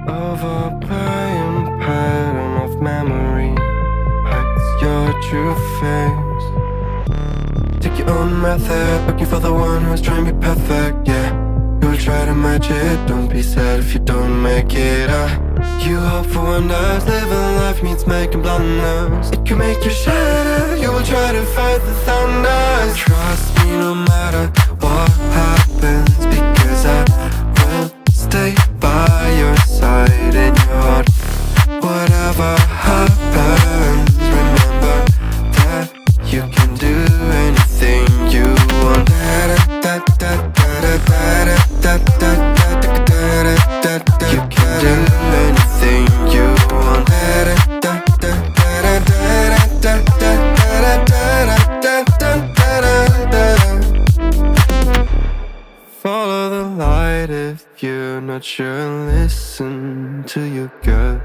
Overplaying pattern of memory hides your true face. Take your own method, looking for the one who's trying to be perfect, yeah. You'll try to match it, don't be sad if you don't make it. You hope for wonders, living life means making blunders. It can make you shatter, you will try to fight the thunder. Trust me no matter what happens, because I will stay by your side in your heart. Whatever happens, remember that you can do anything you want. You can do anything you want. Follow the light if you're not sure. Listen to your gut.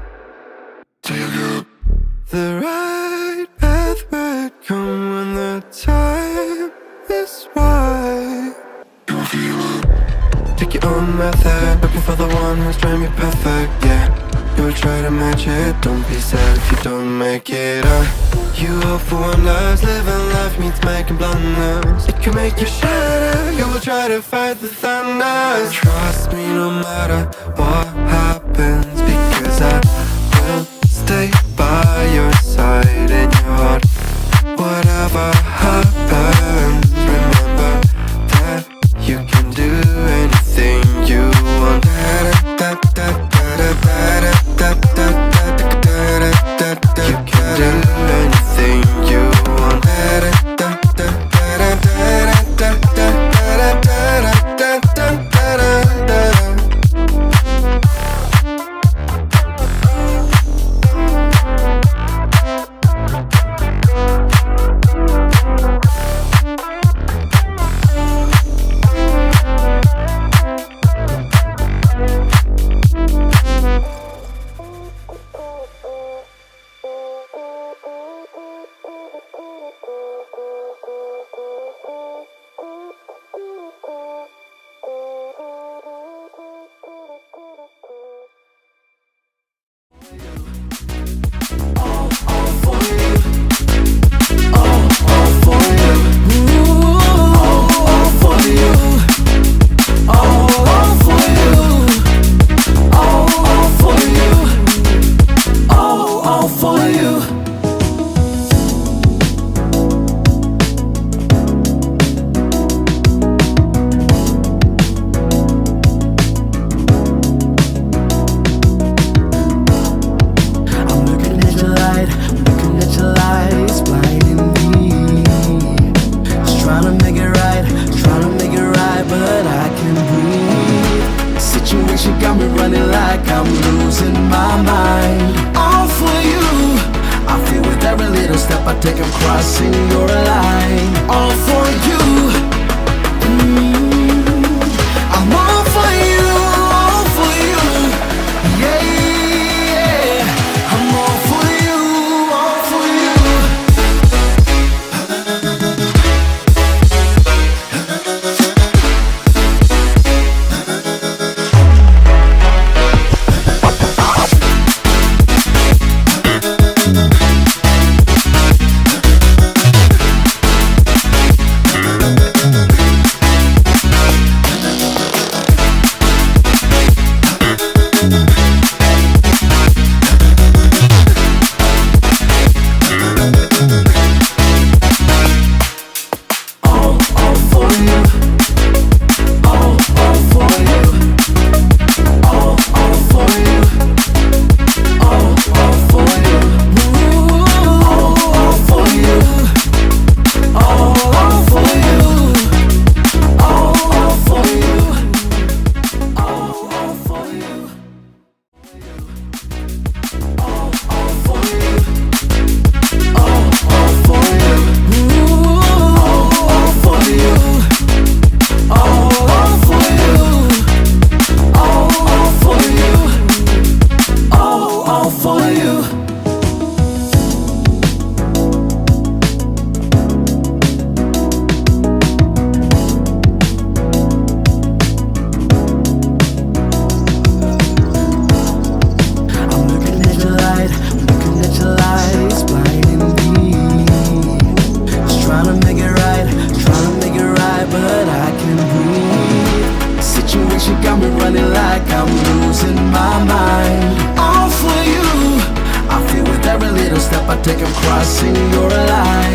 The right path will come when the time is right. Take your own method, looking for the one who's trying to be perfect, yeah. You'll try to match it, don't be sad if you don't make it. You hope for wonders, living life means making blunders. It can make you shatter, you will try to fight the thunder. Trust me no matter what happens, because I will stay by your side in your heart. Whatever happens, remember that you can do anything you want. You can do anything you want. take 'em crossing your line.